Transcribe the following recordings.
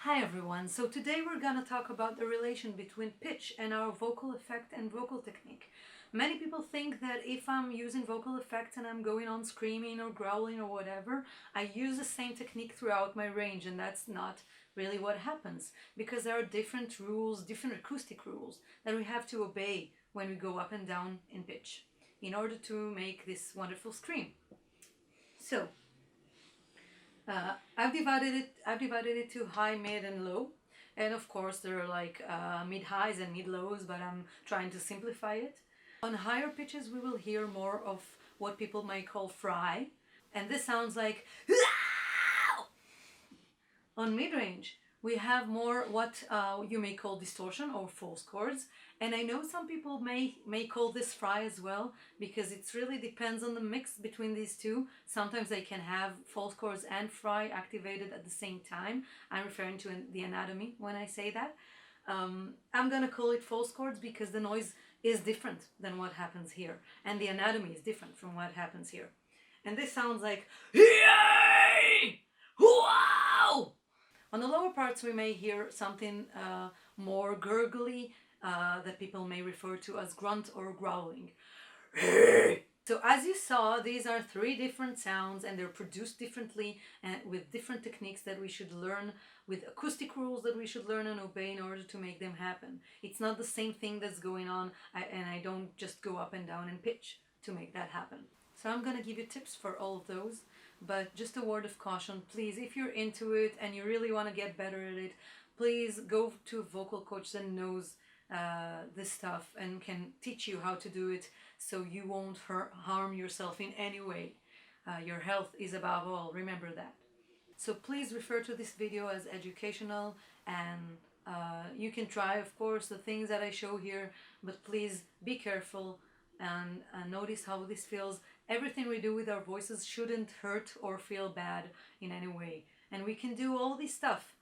Hi everyone, so today we're gonna talk about the relation between pitch and our vocal effect and vocal technique. Many people think that if I'm using vocal effects and I'm going on screaming or growling or whatever, I use the same technique throughout my range, and that's not really what happens, because there are different rules, different acoustic rules that we have to obey when we go up and down in pitch in order to make this wonderful scream. So I've divided it to high, mid, and low, and of course there are like mid highs and mid lows, but I'm trying to simplify it. On higher pitches, we will hear more of what people might call fry, and this sounds like. On mid range, we have more what you may call distortion or false chords, and I know some people may call this fry as well, because it really depends on the mix between these two. Sometimes they can have false chords and fry activated at the same time. I'm referring to the anatomy when I say that. I'm gonna call it false chords because the noise is different than what happens here, and the anatomy is different from what happens here. And this sounds like yay! Wow! On the lower parts, we may hear something more gurgly that people may refer to as grunt or growling. So as you saw, these are three different sounds, and they're produced differently and with different techniques that we should learn, with acoustic rules that we should learn and obey in order to make them happen. It's not the same thing that's going on, and I don't just go up and down in pitch to make that happen. So I'm gonna give you tips for all of those, but just a word of caution, please, if you're into it and you really want to get better at it, please go to a vocal coach that knows this stuff and can teach you how to do it, so you won't harm yourself in any way. Your health is above all, remember that. So please refer to this video as educational, and you can try, of course, the things that I show here, but please be careful and notice how this feels. Everything we do with our voices shouldn't hurt or feel bad in any way, and we can do all this stuff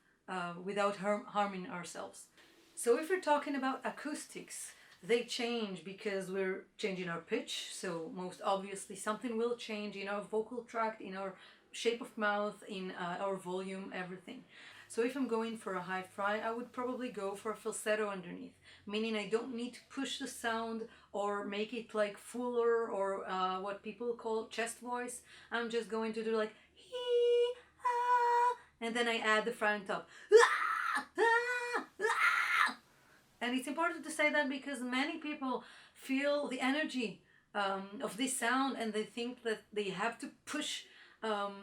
without harming ourselves. So if we're talking about acoustics, they change because we're changing our pitch, so most obviously something will change in our vocal tract, in our shape of mouth, in our volume, everything. So if I'm going for a high fry, I would probably go for a falsetto underneath, meaning I don't need to push the sound or make it like fuller or what people call chest voice. I'm just going to do like hee, ah, and then I add the fry on top. Ah, ah, ah. And it's important to say that because many people feel the energy of this sound, and they think that they have to push the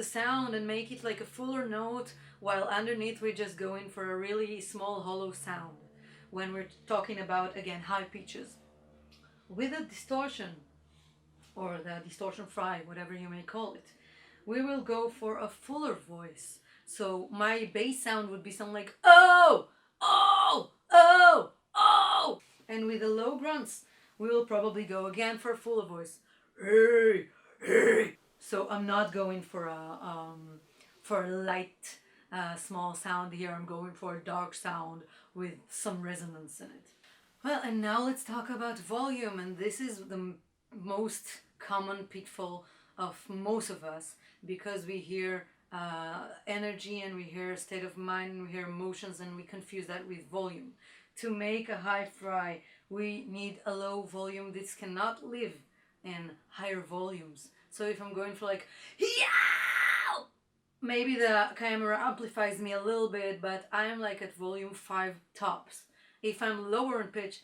sound and make it like a fuller note, while underneath we're just going for a really small hollow sound when we're talking about, again, high pitches. With a distortion, or the distortion fry, whatever you may call it, we will go for a fuller voice. So my bass sound would be something like oh, oh, oh, oh. And with the low grunts, we will probably go again for a fuller voice. Hey, hey. So I'm not going for a light, small sound here. I'm going for a dark sound with some resonance in it. Well, and now let's talk about volume, and this is the most common pitfall of most of us, because we hear energy and we hear state of mind and we hear emotions, and we confuse that with volume. To make a high fry, we need a low volume. This cannot live in higher volumes. So if I'm going for like yow, maybe the camera amplifies me a little bit, but I'm like at volume 5 tops. If I'm lower in pitch,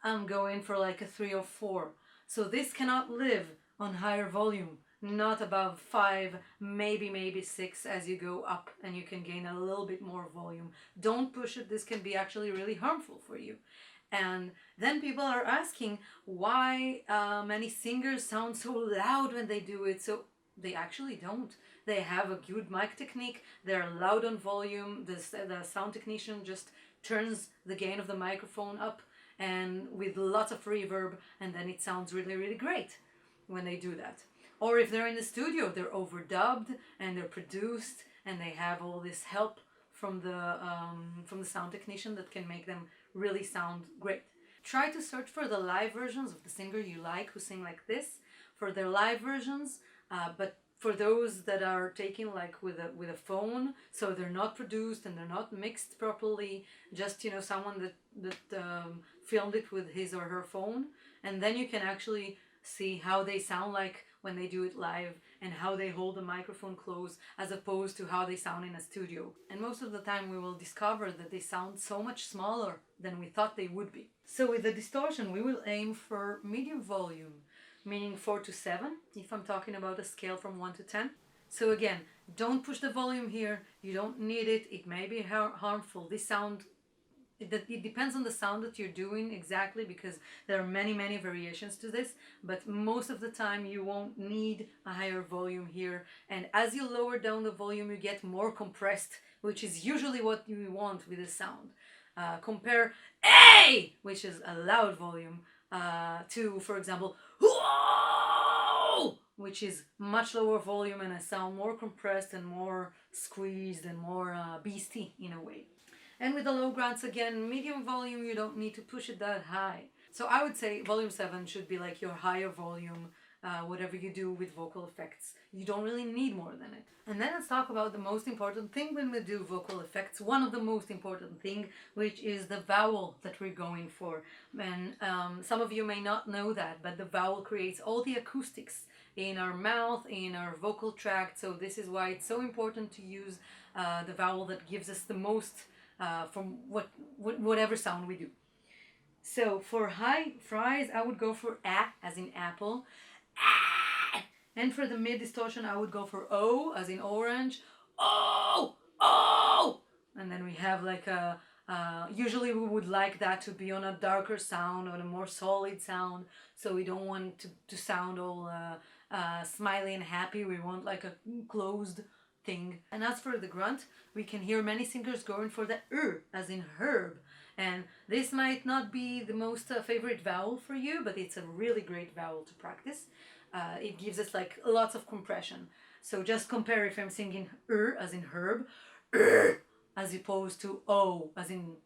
I'm going for like a 3 or 4. So this cannot live on higher volume, not above 5, maybe 6 as you go up, and you can gain a little bit more volume. Don't push it. This can be actually really harmful for you. And then people are asking why many singers sound so loud when they do it. So they actually don't. They have a good mic technique. They're loud on volume. The sound technician just turns the gain of the microphone up and with lots of reverb, and then it sounds really, really great when they do that. Or if they're in the studio, they're overdubbed and they're produced, and they have all this help from the sound technician that can make them really sound great. Try to search for the live versions of the singer you like who sing like this, for their live versions, but for those that are taken like with a phone, so they're not produced and they're not mixed properly, just someone that filmed it with his or her phone, and then you can actually see how they sound like when they do it live and how they hold the microphone close as opposed to how they sound in a studio. And most of the time we will discover that they sound so much smaller than we thought they would be. So with the distortion we will aim for medium volume, meaning 4 to 7 if I'm talking about a scale from 1 to 10. So again, don't push the volume here, you don't need it, it may be harmful. This sound, it depends on the sound that you're doing exactly, because there are many variations to this, but most of the time you won't need a higher volume here, and as you lower down the volume you get more compressed, which is usually what you want with the sound. Compare A, which is a loud volume, to, for example, Whoa! Which is much lower volume and a sound more compressed and more squeezed and more beastie in a way. And with the low grunts, again, medium volume, you don't need to push it that high. So I would say volume 7 should be like your higher volume, whatever you do with vocal effects. You don't really need more than it. And then let's talk about the most important thing when we do vocal effects. One of the most important thing, which is the vowel that we're going for. And some of you may not know that, but the vowel creates all the acoustics in our mouth, in our vocal tract. So this is why it's so important to use the vowel that gives us the most from whatever sound we do. So for high fries, I would go for A as in apple. Ah! And for the mid distortion, I would go for O as in orange. Oh! Oh! And then we have like a, usually we would like that to be on a darker sound, on a more solid sound. So we don't want to sound all smiley and happy. We want like a closed thing. And as for the grunt, we can hear many singers going for the as in herb. And this might not be the most favorite vowel for you, but it's a really great vowel to practice. It gives us like lots of compression. So just compare if I'm singing as in herb, as opposed to O as in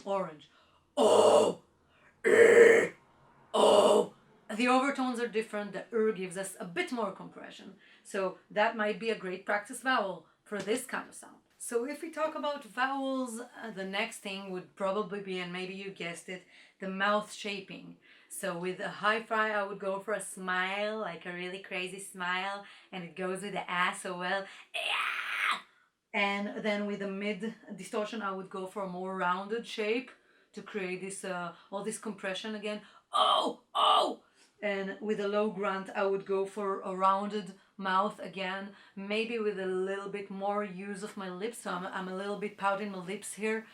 orange. Oh, oh. The overtones are different. The gives us a bit more compression. So that might be a great practice vowel for this kind of sound. So if we talk about vowels, the next thing would probably be, and maybe you guessed it, the mouth shaping. So with a high fry, I would go for a smile, like a really crazy smile, and it goes with the A so well. And then with the mid distortion, I would go for a more rounded shape to create this all this compression again. Oh, oh! And with a low grunt, I would go for a rounded mouth again, maybe with a little bit more use of my lips. So I'm a little bit pouting my lips here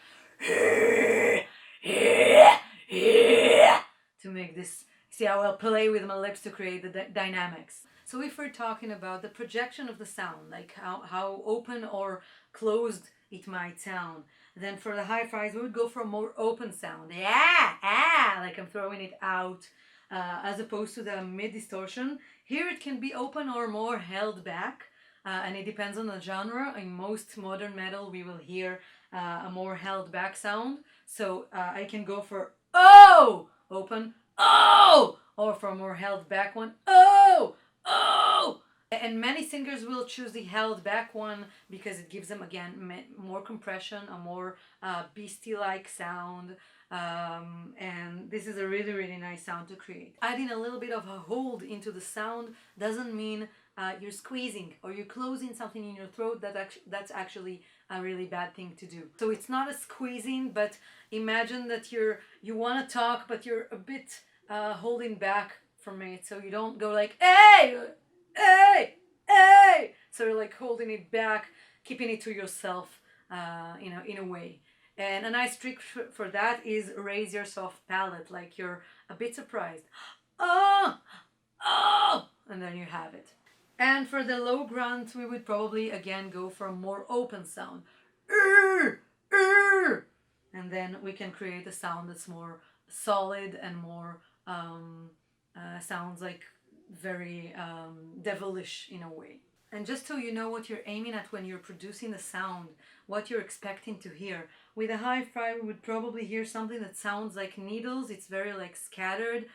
to make this. See how I'll play with my lips to create the dynamics. So if we're talking about the projection of the sound, like how open or closed it might sound, then for the high fries, we would go for a more open sound. Like I'm throwing it out. As opposed to the mid distortion. Here it can be open or more held back, and it depends on the genre. In most modern metal we will hear a more held back sound, so I can go for oh open, oh, or for a more held back one, oh, oh. And many singers will choose the held back one because it gives them again more compression, a more beastie like sound. And this is a really nice sound to create. Adding a little bit of a hold into the sound doesn't mean you're squeezing or you're closing something in your throat. That's actually a really bad thing to do. So it's not a squeezing, but imagine that you want to talk, but you're a bit holding back from it, so you don't go like hey, hey, hey. So you're like holding it back, keeping it to yourself, in a way. And a nice trick for that is raise your soft palate, like you're a bit surprised. Oh, oh, and then you have it. And for the low grunt, we would probably again go for a more open sound. And then we can create a sound that's more solid and more sounds like very devilish in a way. And just so you know what you're aiming at when you're producing the sound, what you're expecting to hear. With a high fry, we would probably hear something that sounds like needles. It's very like scattered.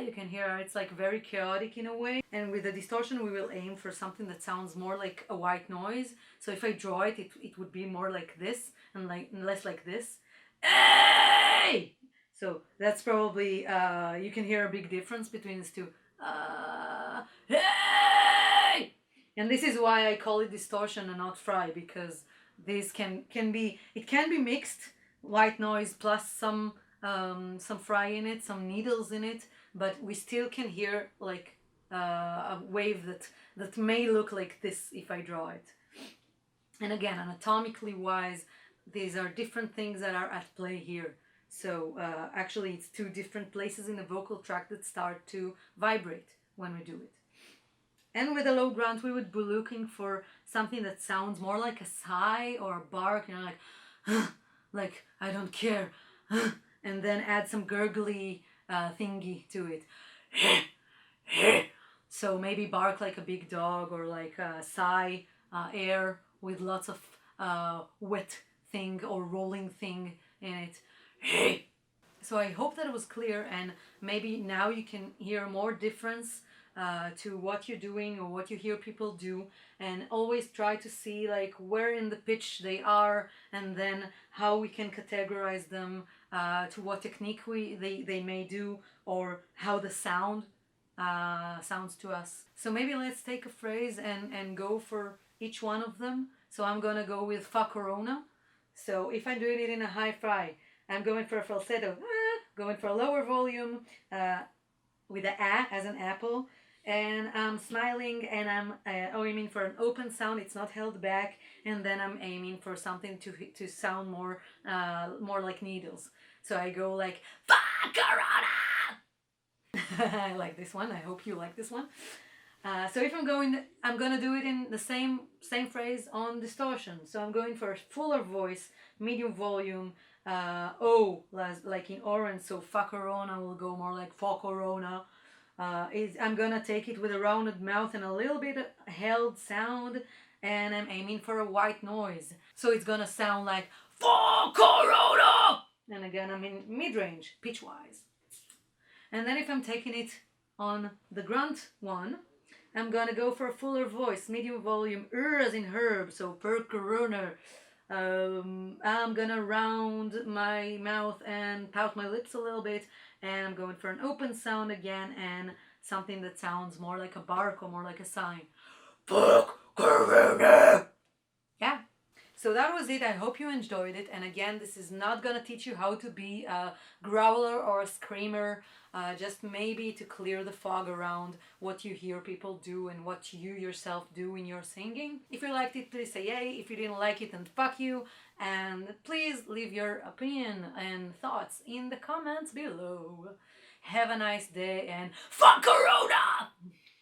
You can hear it's like very chaotic in a way. And with the distortion, we will aim for something that sounds more like a white noise. So if I draw it, it would be more like this and less like this. Hey! So that's probably, you can hear a big difference between these two. Hey! And this is why I call it distortion and not fry, because this can be, it can be mixed, white noise plus some fry in it, some needles in it, but we still can hear like a wave that may look like this if I draw it. And again, anatomically wise, these are different things that are at play here. So actually it's two different places in the vocal tract that start to vibrate when we do it. And with a low grunt, we would be looking for something that sounds more like a sigh or a bark, you know, like I don't care, and then add some gurgly thingy to it. So maybe bark like a big dog, or like sigh air with lots of wet thing or rolling thing in it. So I hope that it was clear, and maybe now you can hear more difference to what you're doing or what you hear people do, and always try to see like where in the pitch they are, and then how we can categorize them, to what technique they may do, or how the sound sounds to us. So maybe let's take a phrase and go for each one of them. So I'm gonna go with fa corona. So if I'm doing it in a high fry, I'm going for a falsetto, going for a lower volume with a as an apple, and I'm smiling, and I'm aiming for an open sound. It's not held back, and then I'm aiming for something to sound more like needles. So I go like fa corona. I like this one. I hope you like this one. So if I'm gonna do it in the same phrase on distortion. So I'm going for a fuller voice, medium volume, like in orange. So fa corona will go more like fa corona. I'm gonna take it with a rounded mouth and a little bit held sound, and I'm aiming for a white noise. So it's gonna sound like fa corona. And again, I'm in mid-range, pitch-wise. And then if I'm taking it on the grunt one, I'm gonna go for a fuller voice, medium volume, as in herb, so per corona. I'm gonna round my mouth and pout my lips a little bit, and I'm going for an open sound again, and something that sounds more like a bark or more like a sign. Per corona. Yeah. So that was it. I hope you enjoyed it. And again, this is not gonna teach you how to be a growler or a screamer, just maybe to clear the fog around what you hear people do and what you yourself do in your singing. If you liked it, please say yay. If you didn't like it, then fuck you. And please leave your opinion and thoughts in the comments below. Have a nice day, and fuck Corona!